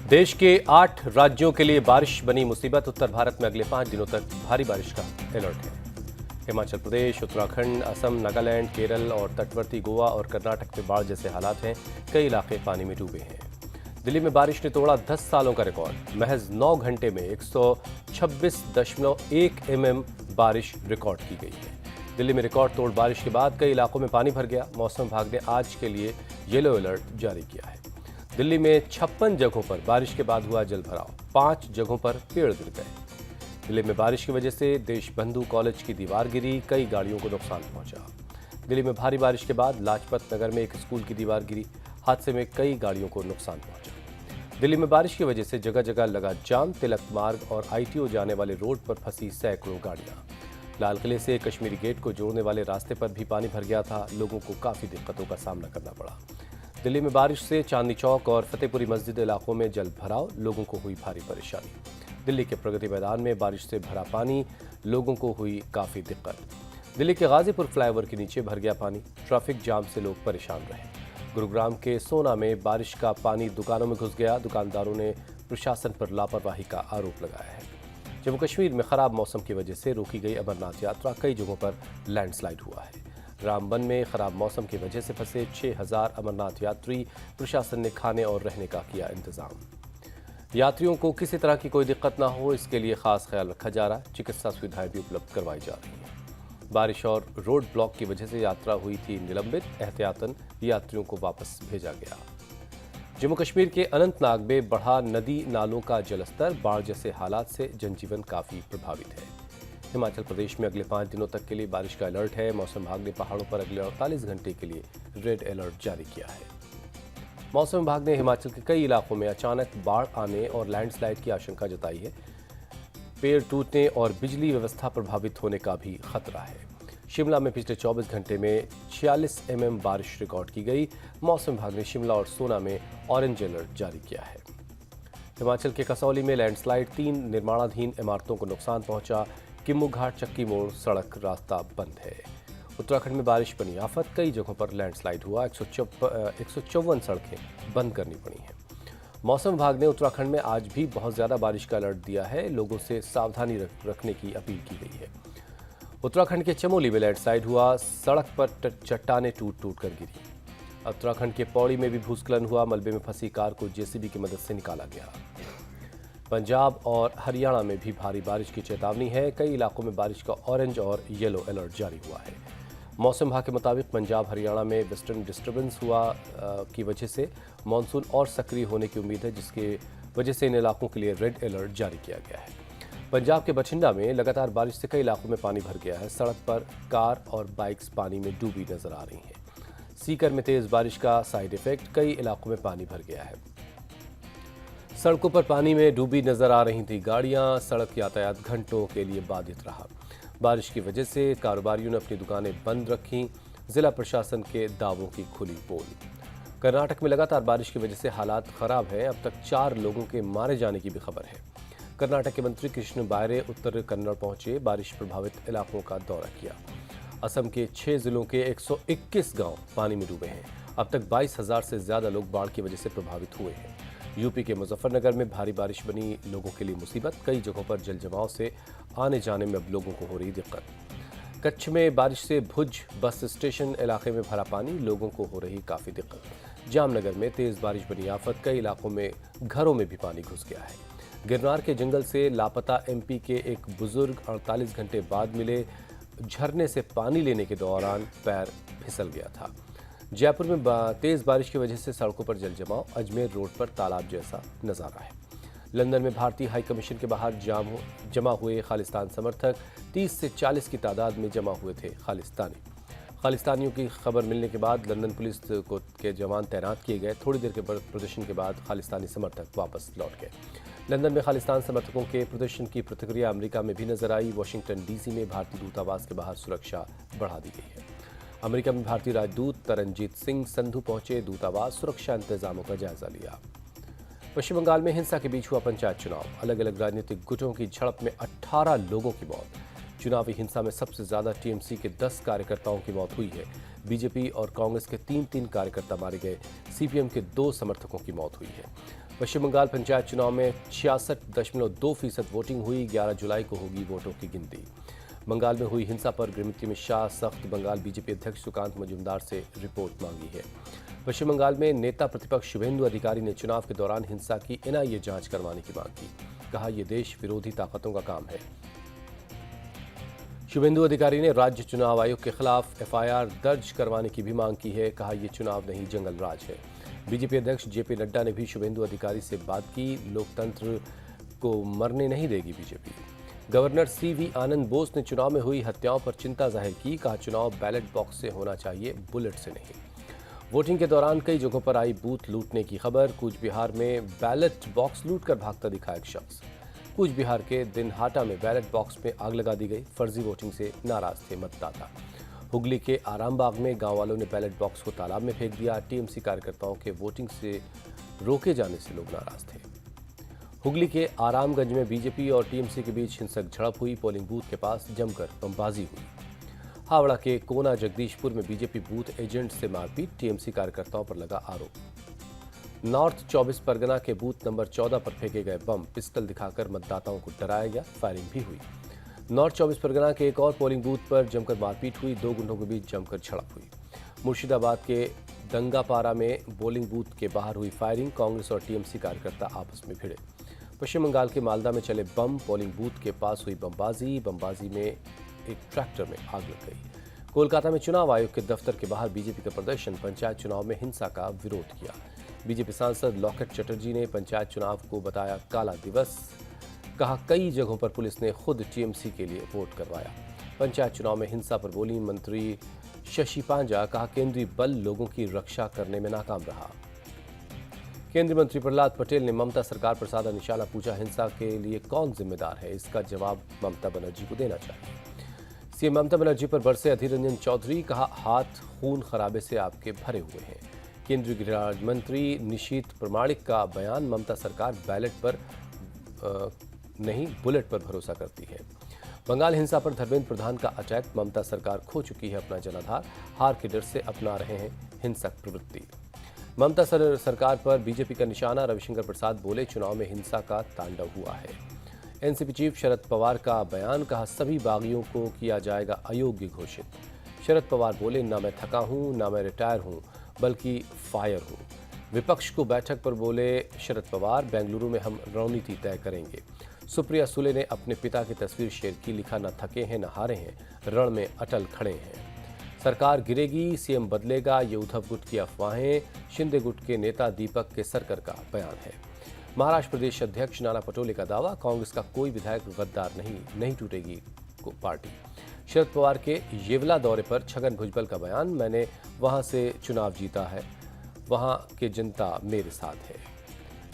देश के 8 राज्यों के लिए बारिश बनी मुसीबत। उत्तर भारत में अगले 5 दिनों तक भारी बारिश का अलर्ट है। हिमाचल प्रदेश, उत्तराखंड, असम, नागालैंड, केरल और तटवर्ती गोवा और कर्नाटक में बाढ़ जैसे हालात हैं। कई इलाके पानी में डूबे हैं। दिल्ली में बारिश ने तोड़ा 10 सालों का रिकॉर्ड। महज 9 घंटे में 126.1 mm बारिश रिकॉर्ड की गई है। दिल्ली में रिकॉर्ड तोड़ बारिश के बाद कई इलाकों में पानी भर गया। मौसम विभाग ने आज के लिए येलो अलर्ट जारी किया है। दिल्ली में 56 जगहों पर बारिश के बाद हुआ जलभराव। 5 जगहों पर पेड़ गिर गए। दिल्ली में बारिश की वजह से देशबंधु कॉलेज की दीवार गिरी। कई गाड़ियों को नुकसान पहुंचा। दिल्ली में भारी बारिश के बाद लाजपत नगर में एक स्कूल की दीवार गिरी। हादसे में कई गाड़ियों को नुकसान पहुंचा। दिल्ली में बारिश की वजह से जगह जगह लगा जाम। तिलक मार्ग और ITO जाने वाले रोड पर फंसी सैकड़ों गाड़ियां। लाल किले से कश्मीरी गेट को जोड़ने वाले रास्ते पर भी पानी भर गया था। लोगों को काफी दिक्कतों का सामना करना पड़ा। दिल्ली में बारिश से चांदनी चौक और फतेहपुरी मस्जिद इलाकों में जल भराव। लोगों को हुई भारी परेशानी। दिल्ली के प्रगति मैदान में बारिश से भरा पानी। लोगों को हुई काफी दिक्कत। दिल्ली के गाजीपुर फ्लाईओवर के नीचे भर गया पानी। ट्रैफिक जाम से लोग परेशान रहे। गुरुग्राम के सोना में बारिश का पानी दुकानों में घुस गया। दुकानदारों ने प्रशासन पर लापरवाही का आरोप लगाया है। जम्मू कश्मीर में खराब मौसम की वजह से रोकी गई अमरनाथ यात्रा। कई जगहों पर लैंडस्लाइड हुआ है। रामबन में खराब मौसम की वजह से फंसे 6000 अमरनाथ यात्री। प्रशासन ने खाने और रहने का किया इंतजाम। यात्रियों को किसी तरह की कोई दिक्कत न हो, इसके लिए खास ख्याल रखा जा रहा है। चिकित्सा सुविधाएं भी उपलब्ध करवाई जा रही हैं। बारिश और रोड ब्लॉक की वजह से यात्रा हुई थी निलंबित। एहतियातन यात्रियों को वापस भेजा गया। जम्मू कश्मीर के अनंतनाग में बढ़ा नदी नालों का जलस्तर। बाढ़ जैसे हालात से जनजीवन काफी प्रभावित है। हिमाचल प्रदेश में अगले 5 दिनों तक के लिए बारिश का अलर्ट है। मौसम विभाग ने पहाड़ों पर अगले 48 घंटे के लिए रेड अलर्ट जारी किया है। मौसम विभाग ने हिमाचल के कई इलाकों में अचानक बाढ़ आने और लैंडस्लाइड की आशंका जताई है। पेड़ टूटने और बिजली व्यवस्था प्रभावित होने का भी खतरा है। शिमला में पिछले 24 घंटे में 46 mm बारिश रिकॉर्ड की गई। मौसम विभाग ने शिमला और सोना में ऑरेंज अलर्ट जारी किया है। हिमाचल के कसौली में लैंडस्लाइड, 3 निर्माणाधीन इमारतों को नुकसान पहुंचा। किम्मू घाट चक्की मोड़ सड़क रास्ता बंद है। उत्तराखंड में बारिश बनी आफत। कई जगहों पर लैंडस्लाइड हुआ। 154 सड़कें बंद करनी पड़ी हैं। मौसम विभाग ने उत्तराखंड में आज भी बहुत ज़्यादा बारिश का अलर्ट दिया है। लोगों से सावधानी रखने की अपील की गई है। उत्तराखंड के चमोली में लैंडस्लाइड हुआ। सड़क पर चट्टानें टूट कर गिरी। उत्तराखंड के पौड़ी में भी भूस्खलन हुआ। मलबे में फंसी कार को JCB की मदद से निकाला गया। पंजाब और हरियाणा में भी भारी बारिश की चेतावनी है। कई इलाकों में बारिश का ऑरेंज और येलो अलर्ट जारी हुआ है। मौसम विभाग के मुताबिक पंजाब हरियाणा में वेस्टर्न डिस्टर्बेंस हुआ की वजह से मानसून और सक्रिय होने की उम्मीद है, जिसके वजह से इन इलाकों के लिए रेड अलर्ट जारी किया गया है। पंजाब के बठिंडा में लगातार बारिश से कई इलाकों में पानी भर गया है। सड़क पर कार और बाइक्स पानी में डूबी नजर आ रही हैं। सीकर में तेज बारिश का साइड इफेक्ट, कई इलाकों में पानी भर गया है। सड़कों पर पानी में डूबी नजर आ रही थी गाड़ियां। सड़क यातायात घंटों के लिए बाधित रहा। बारिश की वजह से कारोबारियों ने अपनी दुकानें बंद रखीं। जिला प्रशासन के दावों की खुली पोल। कर्नाटक में लगातार बारिश की वजह से हालात खराब हैं। अब तक 4 लोगों के मारे जाने की भी खबर है। कर्नाटक के मंत्री कृष्ण बायरे उत्तर कन्नड़ पहुंचे। बारिश प्रभावित इलाकों का दौरा किया। असम के 6 जिलों के 121 गांव पानी में डूबे हैं। अब तक 22,000 से ज्यादा लोग बाढ़ की वजह से प्रभावित हुए हैं। यूपी के मुजफ्फरनगर में भारी बारिश बनी लोगों के लिए मुसीबत। कई जगहों पर जल जमाव से आने जाने में अब लोगों को हो रही दिक्कत। कच्छ में बारिश से भुज बस स्टेशन इलाके में भरा पानी। लोगों को हो रही काफ़ी दिक्कत। जामनगर में तेज़ बारिश बनी आफत। कई इलाकों में घरों में भी पानी घुस गया है। गिरनार के जंगल से लापता MP के एक बुजुर्ग 48 घंटे बाद मिले। झरने से पानी लेने के दौरान पैर फिसल गया था। जयपुर में तेज बारिश की वजह से सड़कों पर जल जमाव। अजमेर रोड पर तालाब जैसा नजारा है। लंदन में भारतीय हाई कमीशन के बाहर जमा हुए खालिस्तान समर्थक। 30 से 40 की तादाद में जमा हुए थे खालिस्तानियों की खबर मिलने के बाद लंदन पुलिस के जवान तैनात किए गए। थोड़ी देर के प्रदर्शन के बाद खालिस्तानी समर्थक वापस लौट गए। लंदन में खालिस्तान समर्थकों के प्रदर्शन की प्रतिक्रिया अमेरिका में भी नजर आई। वॉशिंगटन DC में भारतीय दूतावास के बाहर सुरक्षा बढ़ा दी गई है। अमेरिका में भारतीय राजदूत तरनजीत सिंह संधू पहुंचे। दूतावास सुरक्षा इंतजामों का जायजा लिया। पश्चिम बंगाल में हिंसा के बीच हुआ पंचायत चुनाव। अलग अलग राजनीतिक गुटों की झड़प में 18 लोगों की मौत। चुनावी हिंसा में सबसे ज्यादा TMC के 10 कार्यकर्ताओं की मौत हुई है। बीजेपी और कांग्रेस के 3 कार्यकर्ता मारे गए। CPM के 2 समर्थकों की मौत हुई है। पश्चिम बंगाल पंचायत चुनाव में 66.2% वोटिंग हुई। 11 जुलाई को होगी वोटों की गिनती। बंगाल में हुई हिंसा पर गृहमंत्री अमित शाह सख्त। बंगाल बीजेपी अध्यक्ष सुकांत मजूमदार से रिपोर्ट मांगी है। पश्चिम बंगाल में नेता प्रतिपक्ष शुभेंदु अधिकारी ने चुनाव के दौरान हिंसा की एनआईए जांच करवाने की मांग की। कहा यह देश विरोधी ताकतों का काम है। शुभेंदु अधिकारी ने राज्य चुनाव आयोग के खिलाफ एफआईआर दर्ज करवाने की भी मांग की है। कहा यह चुनाव नहीं जंगल राज है। बीजेपी अध्यक्ष जेपी नड्डा ने भी शुभेंदु अधिकारी से बात की। लोकतंत्र को मरने नहीं देगी बीजेपी। गवर्नर सीवी आनंद बोस ने चुनाव में हुई हत्याओं पर चिंता जाहिर की। कहा चुनाव बैलेट बॉक्स से होना चाहिए, बुलेट से नहीं। वोटिंग के दौरान कई जगहों पर आई बूथ लूटने की खबर। कूच बिहार में बैलेट बॉक्स लूटकर भागता दिखा एक शख्स। कूच बिहार के दिनहाटा में बैलेट बॉक्स में आग लगा दी गई। फर्जी वोटिंग से नाराज थे मतदाता। हुगली के आरामबाग में गांव वालों ने बैलेट बॉक्स को तालाब में फेंक दिया। टीएमसी कार्यकर्ताओं के वोटिंग से रोके जाने से लोग नाराज थे। हुगली के आरामगंज में बीजेपी और टीएमसी के बीच हिंसक झड़प हुई। पोलिंग बूथ के पास जमकर बमबाजी हुई। हावड़ा के कोना जगदीशपुर में बीजेपी बूथ एजेंट से मारपीट। टीएमसी कार्यकर्ताओं पर लगा आरोप। नॉर्थ 24 परगना के बूथ नंबर 14 पर फेंके गए बम। पिस्टल दिखाकर मतदाताओं को डराया गया। फायरिंग भी हुई। नॉर्थ 24 परगना के एक और पोलिंग बूथ पर जमकर मारपीट हुई। दो गुंडों के बीच जमकर झड़प हुई। मुर्शिदाबाद के दंगापारा में पोलिंग बूथ के बाहर हुई फायरिंग। कांग्रेस और टीएमसी कार्यकर्ता आपस में भिड़े। पश्चिम बंगाल के मालदा में चले बम। पोलिंग बूथ के पास हुई बमबाजी में एक ट्रैक्टर में आग लग गई। कोलकाता में चुनाव आयोग के दफ्तर के बाहर बीजेपी का प्रदर्शन। पंचायत चुनाव में हिंसा का विरोध किया। बीजेपी सांसद लॉकेट चटर्जी ने पंचायत चुनाव को बताया काला दिवस। कहा कई जगहों पर पुलिस ने खुद टीएमसी के लिए वोट करवाया। पंचायत चुनाव में हिंसा पर बोली मंत्री शशि पांजा। कहा केंद्रीय बल लोगों की रक्षा करने में नाकाम रहा। केंद्रीय मंत्री प्रहलाद पटेल ने ममता सरकार पर साधा निशाना पूछा। हिंसा के लिए कौन जिम्मेदार है, इसका जवाब ममता बनर्जी को देना चाहिए। सीएम ममता बनर्जी पर बरसे अधीर रंजन चौधरी। कहा हाथ खून खराबे से आपके भरे हुए हैं। केंद्रीय गृह राज्य मंत्री निशीत प्रमाणिक का बयान। ममता सरकार बैलेट पर नहीं बुलेट पर भरोसा करती है। बंगाल हिंसा पर धर्मेंद्र प्रधान का अटैक। ममता सरकार खो चुकी है अपना जनाधार। हार के डर से अपना रहे हैं हिंसक प्रवृत्ति। ममता सरकार पर बीजेपी का निशाना। रविशंकर प्रसाद बोले चुनाव में हिंसा का तांडव हुआ है। एनसीपी चीफ शरद पवार का बयान। कहा सभी बागियों को किया जाएगा अयोग्य घोषित। शरद पवार बोले ना मैं थका हूं ना मैं रिटायर हूं बल्कि फायर हूं। विपक्ष को बैठक पर बोले शरद पवार बेंगलुरु में हम रणनीति तय करेंगे। सुप्रिया सुले ने अपने पिता की तस्वीर शेयर की। लिखा न थके हैं न हारे हैं, रण में अटल खड़े हैं। सरकार गिरेगी, सीएम बदलेगा, ये उद्धव गुट की अफवाहें। शिंदे गुट के नेता दीपक केसरकर का बयान है। महाराष्ट्र प्रदेश अध्यक्ष नाना पटोले का दावा। कांग्रेस का कोई विधायक गद्दार नहीं टूटेगी पार्टी। शरद पवार के येवला दौरे पर छगन भुजबल का बयान। मैंने वहां से चुनाव जीता है, वहां के जनता मेरे साथ है।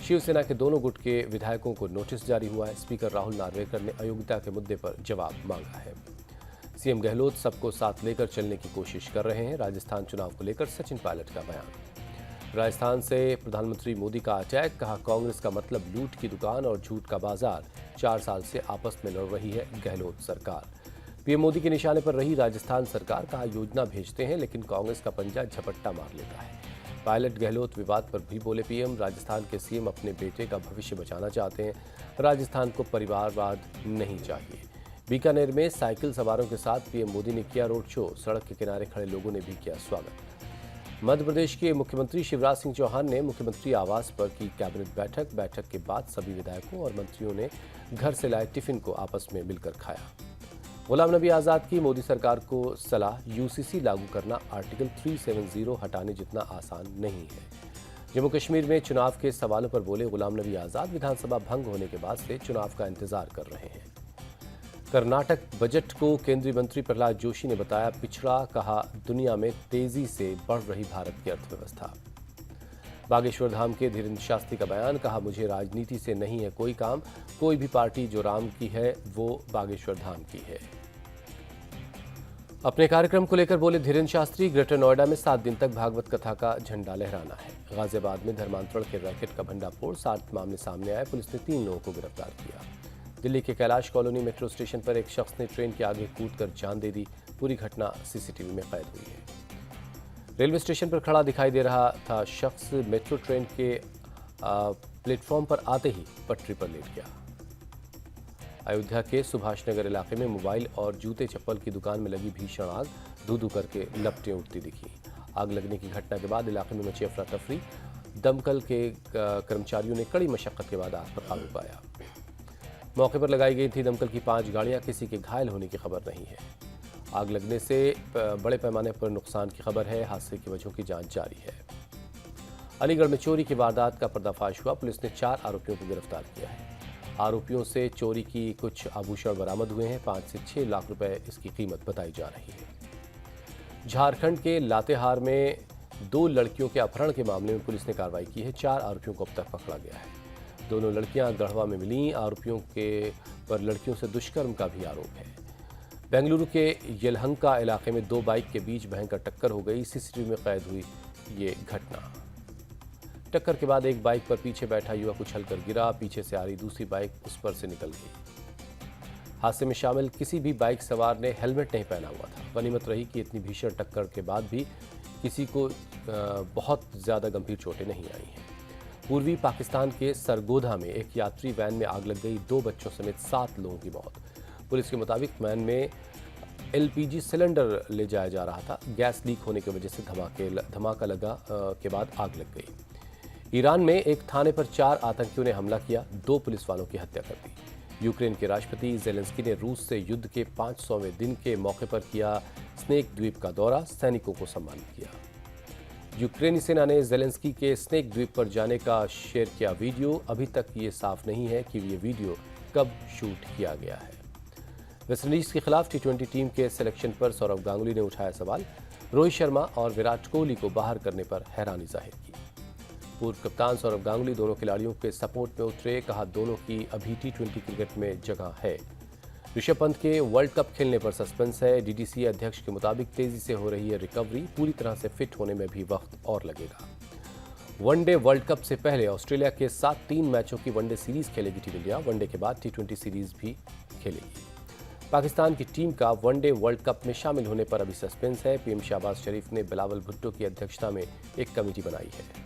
शिवसेना के दोनों गुट के विधायकों को नोटिस जारी हुआ है। स्पीकर राहुल नार्वेकर ने अयोग्यता के मुद्दे पर जवाब मांगा है। सीएम गहलोत सबको साथ लेकर चलने की कोशिश कर रहे हैं। राजस्थान चुनाव को लेकर सचिन पायलट का बयान। राजस्थान से प्रधानमंत्री मोदी का अटैक। कहा कांग्रेस का मतलब लूट की दुकान और झूठ का बाजार। 4 साल से आपस में लड़ रही है गहलोत सरकार। पीएम मोदी के निशाने पर रही राजस्थान सरकार। कहा योजना भेजते हैं लेकिन कांग्रेस का पंजा झपट्टा मार लेता है। पायलट गहलोत विवाद पर भी बोले पीएम। राजस्थान के सीएम अपने बेटे का भविष्य बचाना चाहते हैं। राजस्थान को परिवारवाद नहीं चाहिए। बीकानेर में साइकिल सवारों के साथ पीएम मोदी ने किया रोड शो। सड़क के किनारे खड़े लोगों ने भी किया स्वागत। मध्य प्रदेश के मुख्यमंत्री शिवराज सिंह चौहान ने मुख्यमंत्री आवास पर की कैबिनेट बैठक के बाद सभी विधायकों और मंत्रियों ने घर से लाए टिफिन को आपस में मिलकर खाया। गुलाम नबी आज़ाद की मोदी सरकार को सलाह। यूसीसी लागू करना आर्टिकल 370 हटाने जितना आसान नहीं है। जम्मू कश्मीर में चुनाव के सवालों पर बोले गुलाम नबी आज़ाद। विधानसभा भंग होने के बाद से चुनाव का इंतजार कर रहे हैं। कर्नाटक बजट को केंद्रीय मंत्री प्रहलाद जोशी ने बताया पिछड़ा। कहा दुनिया में तेजी से बढ़ रही भारत की अर्थव्यवस्था। बागेश्वर धाम के धीरेन्द्र शास्त्री का बयान। कहा मुझे राजनीति से नहीं है कोई काम। कोई भी पार्टी जो राम की है वो बागेश्वर धाम की है। अपने कार्यक्रम को लेकर बोले धीरेन्द्र शास्त्री। ग्रेटर नोएडा में 7 दिन तक भागवत कथा का झंडा लहराना है। गाजियाबाद में धर्मांतरण के रैकेट का भंडाफोड़। 7 मामले सामने आए। पुलिस ने 3 लोगों को गिरफ्तार किया। दिल्ली के कैलाश कॉलोनी मेट्रो स्टेशन पर एक शख्स ने ट्रेन के आगे कूदकर जान दे दी। पूरी घटना सीसीटीवी में कैद हुई है। रेलवे स्टेशन पर खड़ा दिखाई दे रहा था शख्स। मेट्रो ट्रेन के प्लेटफॉर्म पर आते ही पटरी पर लेट गया। अयोध्या के सुभाष नगर इलाके में मोबाइल और जूते चप्पल की दुकान में लगी भीषण आग धू धू करके लपटें उठती दिखी। आग लगने की घटना के बाद इलाके में मची अफरा तफरी। दमकल के कर्मचारियों ने कड़ी मशक्कत के बाद आग पर काबू पाया। मौके पर लगाई गई थी दमकल की 5 गाड़ियां। किसी के घायल होने की खबर नहीं है। आग लगने से बड़े पैमाने पर नुकसान की खबर है। हादसे की वजहों की जांच जारी है। अलीगढ़ में चोरी की वारदात का पर्दाफाश हुआ। पुलिस ने 4 आरोपियों को गिरफ्तार किया है। आरोपियों से चोरी की कुछ आभूषण बरामद हुए हैं। 5 से 6 लाख रुपए इसकी कीमत बताई जा रही है। झारखंड के लातेहार में 2 लड़कियों के अपहरण के मामले में पुलिस ने कार्रवाई की है। 4 आरोपियों को अब तक पकड़ा गया है। दोनों लड़कियां गढ़वा में मिली। आरोपियों के पर लड़कियों से दुष्कर्म का भी आरोप है। बेंगलुरु के येलहंका इलाके में 2 बाइक के बीच भयंकर टक्कर हो गई। सीसीटीवी में कैद हुई ये घटना। टक्कर के बाद एक बाइक पर पीछे बैठा युवक उछलकर गिरा। पीछे से आ रही दूसरी बाइक उस पर से निकल गई। हादसे में शामिल किसी भी बाइक सवार ने हेलमेट नहीं पहना हुआ था। गनीमत रही कि इतनी भीषण टक्कर के बाद भी किसी को बहुत ज़्यादा गंभीर चोटें नहीं आई हैं। पूर्वी पाकिस्तान के सरगोधा में एक यात्री वैन में आग लग गई। 2 बच्चों समेत 7 लोगों की मौत। पुलिस के मुताबिक वैन में LPG सिलेंडर ले जाया जा रहा था। गैस लीक होने की वजह से धमाका लगा के बाद आग लग गई। ईरान में एक थाने पर 4 आतंकियों ने हमला किया। 2 पुलिस वालों की हत्या कर दी। यूक्रेन के राष्ट्रपति जेलेंस्की ने रूस से युद्ध के 500वें दिन के मौके पर किया स्नेक द्वीप का दौरा। सैनिकों को सम्मानित किया। यूक्रेनी सेना ने जेलेंस्की के स्नेक द्वीप पर जाने का शेयर किया वीडियो। अभी तक ये साफ नहीं है कि ये वीडियो कब शूट किया गया है। वेस्टइंडीज के खिलाफ T20 टीम के सिलेक्शन पर सौरव गांगुली ने उठाया सवाल। रोहित शर्मा और विराट कोहली को बाहर करने पर हैरानी जाहिर की। पूर्व कप्तान सौरव गांगुली दोनों खिलाड़ियों के सपोर्ट में उतरे। कहा दोनों की अभी T20 क्रिकेट में जगह है। ऋषभ पंत के वर्ल्ड कप खेलने पर सस्पेंस है। DDCA अध्यक्ष के मुताबिक तेजी से हो रही है रिकवरी। पूरी तरह से फिट होने में भी वक्त और लगेगा। वनडे वर्ल्ड कप से पहले ऑस्ट्रेलिया के साथ 3 मैचों की वनडे सीरीज खेलेगी टीम इंडिया। वनडे के बाद T20 सीरीज भी खेलेगी। पाकिस्तान की टीम का वनडे वर्ल्ड कप में शामिल होने पर अभी सस्पेंस है। PM शहबाज शरीफ ने बिलावल भुट्टो की अध्यक्षता में एक कमेटी बनाई है।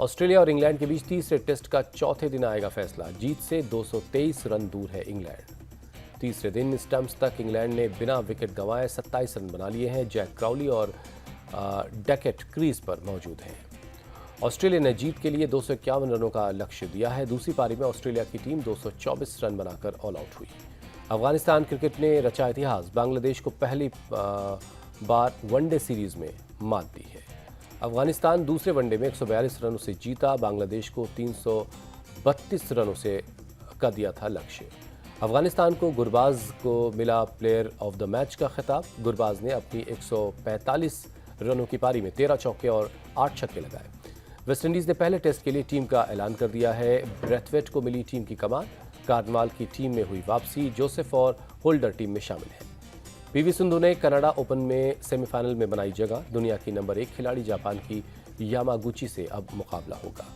ऑस्ट्रेलिया और इंग्लैंड के बीच तीसरे टेस्ट का चौथे दिन आएगा फैसला। जीत से 223 रन दूर है इंग्लैंड। तीसरे दिन स्टंप्स तक इंग्लैंड ने बिना विकेट गंवाए 27 रन बना लिए हैं। जैक क्राउली और डैकेट क्रीज पर मौजूद हैं। ऑस्ट्रेलिया ने जीत के लिए 251 रनों का लक्ष्य दिया है। दूसरी पारी में ऑस्ट्रेलिया की टीम 224 रन बनाकर ऑल आउट हुई। अफगानिस्तान क्रिकेट ने रचा इतिहास। बांग्लादेश को पहली बार वनडे सीरीज में मात दी है। अफगानिस्तान दूसरे वनडे में 142 रनों से जीता। बांग्लादेश को 332 रनों से का दिया था लक्ष्य। अफगानिस्तान को गुरबाज को मिला प्लेयर ऑफ द मैच का खिताब। गुरबाज ने अपनी 145 रनों की पारी में 13 चौके और 8 छक्के लगाए। वेस्टइंडीज ने पहले टेस्ट के लिए टीम का ऐलान कर दिया है। ब्रैथवेट को मिली टीम की कमान। कार्नवाल की टीम में हुई वापसी। जोसेफ और होल्डर टीम में शामिल हैं। PV सिंधु ने कनाडा ओपन में सेमीफाइनल में बनाई जगह। दुनिया की नंबर 1 खिलाड़ी जापान की यामागुची से अब मुकाबला होगा।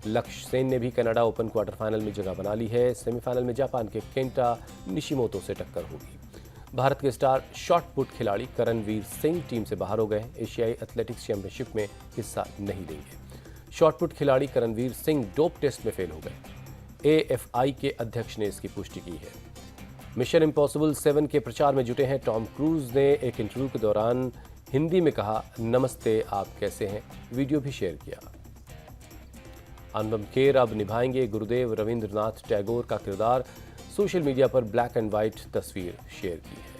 लक्ष्य सेन ने भी कनाडा ओपन क्वार्टर फाइनल में जगह बना ली है। सेमीफाइनल में जापान के केंटा निशिमोतो से टक्कर होगी। भारत के स्टार शॉट पुट खिलाड़ी करणवीर सिंह टीम से बाहर हो गए। एशियाई एथलेटिक्स चैंपियनशिप में हिस्सा नहीं लेंगे। शॉट पुट खिलाड़ी करणवीर सिंह डोप टेस्ट में फेल हो गए। AFI के अध्यक्ष ने इसकी पुष्टि की है। मिशन इम्पॉसिबल 7 के प्रचार में जुटे हैं टॉम क्रूज ने एक इंटरव्यू के दौरान हिंदी में कहा, नमस्ते, आप कैसे हैं। वीडियो भी शेयर किया। अनुपम खेर अब निभाएंगे गुरुदेव रविंद्रनाथ टैगोर का किरदार। सोशल मीडिया पर ब्लैक एंड व्हाइट तस्वीर शेयर की है।